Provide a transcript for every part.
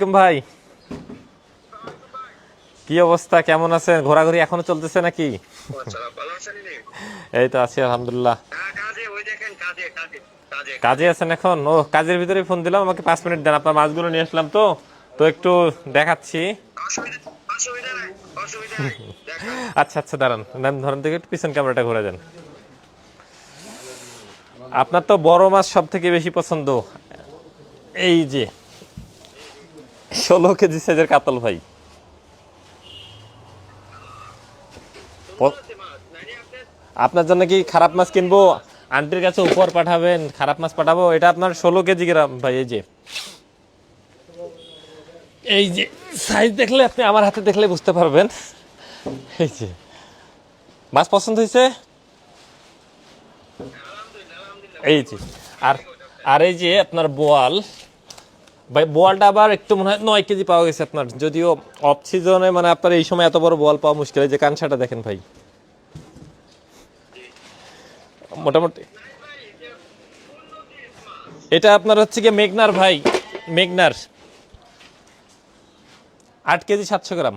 আলাইকুম ভাই, কি অবস্থা, কেমন আছেন? ঘোরাঘুরি এখনো চলতেছে নাকি? এই তো আছি আলহামদুলিল্লাহ। কাজে আছেন এখন? ও, কাজের ভিতরে ফোন দিলাম, আমাকে 5 মিনিট দেন, আপনার মাছগুলো নিয়ে আসলাম তো তো একটু দেখাচ্ছি। আচ্ছা আচ্ছা, দাঁড়ান, ধরেন থেকে একটু পিছন ক্যামেরাটা ঘুরে দেন। আপনার তো বড় মাছ সব থেকে বেশি পছন্দ। এই যে 16 কেজি সাইজের কাতল ভাই। আপনার জন্য কি খারাপ মাছ কিনবো? আন্টির কাছে উপহার পাঠাবেন, খারাপ মাছ পাঠাবো? এটা আপনার 16 কেজি গ্রাম ভাই। এই যে সাইজ দেখলে আপনি আমার হাতে দেখলে বুঝতে পারবেন। এই যে মাছ পছন্দ হয়েছে। এই যে আর আর এই যে আপনার বোয়াল ভাই, বোয়ালটা আবার একটু মনে হয় 9 কেজি পাওয়া গেছে আপনার, যদিও অফ সিজনে মানে আপনার এই সময় এত বড় বোয়াল পাওয়া মুশকিল। এই যে কানসাটা দেখেন ভাই, মোটামুটি এটা আপনার হচ্ছে কি মেঘনার ভাই, মেঘনার 8 কেজি 700 গ্রাম।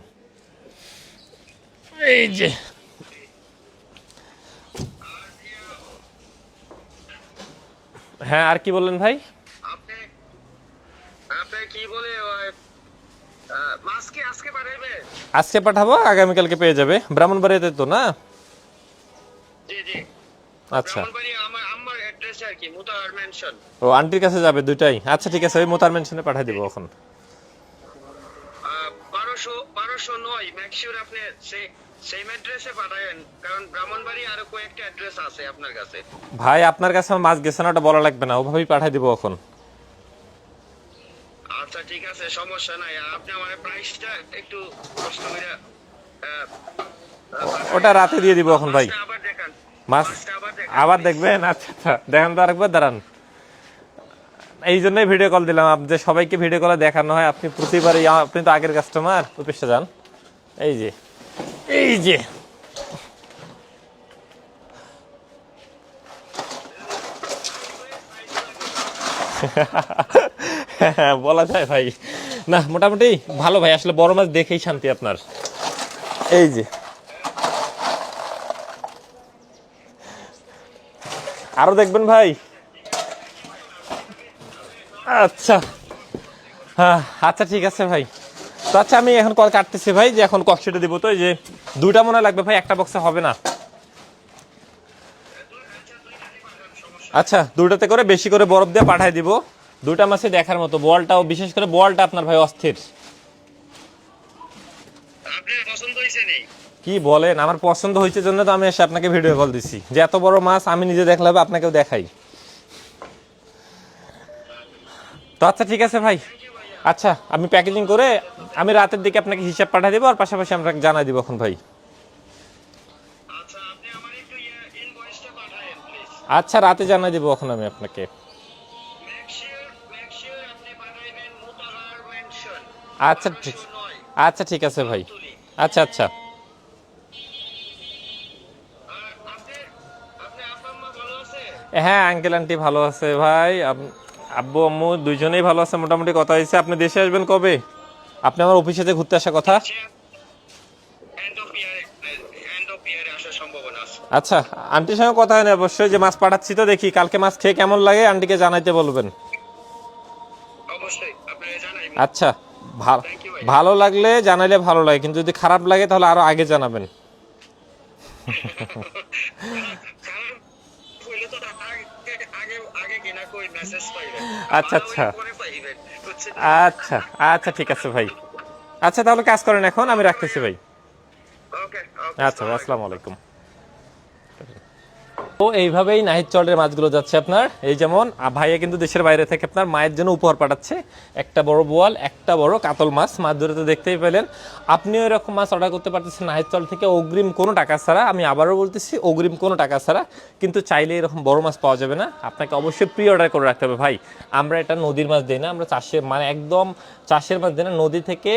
এই যে হ্যাঁ, আর কি বললেন ভাই? আজকে পাঠাবো, আগামীকালকে পেয়ে যাবে। ব্রাহ্মণবাড়িয়াতে তো না? আচ্ছা, ও আন্টির কাছে যাবে দুইটাই? আচ্ছা ঠিক আছে, ওই মোতার মেনশনে পাঠিয়ে দিব এখন। ভাই আপনার কাছে আমার মাছ গেছে না, ওটা বলা লাগবে না, ওভাবেই পাঠিয়ে দিব এখন। আচ্ছা ঠিক আছে, সমস্যা নাই। আপনি আমার প্রাইসটা একটু কষ্ট করে ওটা রাতে দিয়ে দিব এখন ভাই। আবার দেখান, মাছ আবার দেখবেন? আচ্ছা আচ্ছা, দেখেন তো আরেকবার, দাঁড়ান। এই জন্যই ভিডিও কল দিলাম, যে সবাইকে ভিডিও কলে দেখানো হয়। আপনি প্রতিবারই, আপনি তো আগের কাস্টমার, অফিসে যান। এই যে এই যে হ্যাঁ, বলা যায় ভাই। না মোটামুটি ভালো ভাই, আসলে বড় মাছ দেখেই শান্তি আপনার। এই যে আরো দেখবেন ভাই? আচ্ছা হ্যাঁ, আচ্ছা ঠিক আছে ভাই। তো আচ্ছা, আমি এখন কল কাটতেছি ভাই, যে এখন কক্সিটা দিব। তো এই যে দুইটা মনে লাগবে ভাই, একটা বক্সে হবে না। আচ্ছা, দুটাতে করে বেশি করে বরফ দিয়ে পাঠাই দিব। দুটা মাছে দেখার মতো, বলটাও বিশেষ করে বলটা আপনার ভাই অস্থির। কি বলেন, আমার পছন্দ হয়েছে জন্য তো আমি এসে আপনাকে ভিডিও কল দিছি, যে এত বড় মাছ আমি নিজে দেখলে আপনাকেও দেখাই। তো আচ্ছা ঠিক আছে ভাই। আচ্ছা, আমি প্যাকেজিং করে আমি রাতের দিকে আপনাকে হিসাব পাঠিয়ে দেবো, আর পাশাপাশি আমরা জানাই দিব এখন ভাই। আচ্ছা, রাতে জানাই দিব এখন আমি আপনাকে। আচ্ছা ঠিক, আচ্ছা ঠিক আছে ভাই। আচ্ছা আচ্ছা হ্যাঁ, আঙ্কেল আন্টি ভালো আছে ভাই। আব্বু আম্মু দুইজনেই ভালো আছে মোটামুটি। কথা হয়েছে, আপনি দেশে আসবেন কবে? আপনি আমার অফিসে যে ঘুরতে আসা কথা। আচ্ছা, আন্টির সঙ্গে কথা হয়নি অবশ্যই, যে মাছ পাঠাচ্ছি তো দেখি কালকে মাছ খেয়ে কেমন লাগে আন্টিকে জানাইতে বলবেন। আচ্ছা, ভালো লাগলে জানাইলে ভালো লাগে, কিন্তু যদি খারাপ লাগে তাহলে আরো আগে জানাবেন। আচ্ছা আচ্ছা আচ্ছা আচ্ছা ঠিক আছে ভাই। আচ্ছা তাহলে কাজ করেন এখন, আমি রাখতেছি ভাই। আচ্ছা, আসসালামু আলাইকুম। তো এইভাবেই নাহিদ চরের মাছগুলো যাচ্ছে আপনার। এই যেমন ভাইয়া কিন্তু দেশের বাইরে থেকে আপনার মায়ের জন্য উপহার পাঠাচ্ছে, একটা বড় বোয়াল, একটা বড় কাতল মাছ। মাছ ধরে তো দেখতেই পেলেন। আপনিও এরকম মাছ অর্ডার করতে পারতেছেন নাহিদ চর থেকে, অগ্রিম কোনো টাকা ছাড়া। আমি আবারও বলতেছি, অগ্রিম কোনো টাকা ছাড়া। কিন্তু চাইলে এরকম বড় মাছ পাওয়া যাবে না, আপনাকে অবশ্যই প্রি অর্ডার করে রাখতে হবে ভাই। আমরা এটা নদীর মাছ দিই না, আমরা চাষের মানে একদম চাষের মাছ দিই না, নদী থেকে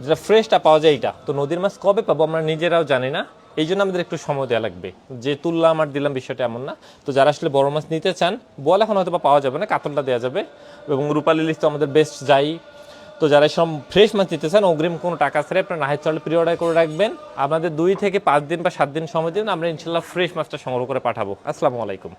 যেটা ফ্রেশটা পাওয়া যায় এটা। তো নদীর মাছ কবে পাবো আমরা নিজেরাও জানি না, এই জন্য আমাদের একটু সময় দেওয়া লাগবে। যে তুললাম আর দিলাম বিষয়টা এমন না। তো যারা আসলে বড় মাছ নিতে চান, বল এখন হয়তো পাওয়া যাবে না, কাতলটা দেওয়া যাবে। এবং রূপালী ইলিশ তো আমাদের বেস্ট যাই। তো তো যারা সব ফ্রেশ মাছ নিতে চান অগ্রিম কোনো টাকা ছাড়াই আপনার নাহিদ চলে প্রি অর্ডার করে রাখবেন, আপনাদের 2 থেকে 5 দিন বা 7 দিন সময় দিন, আমরা ইনশাল্লাহ ফ্রেশ মাছটা সংগ্রহ করে পাঠাবো। আসসালামু আলাইকুম।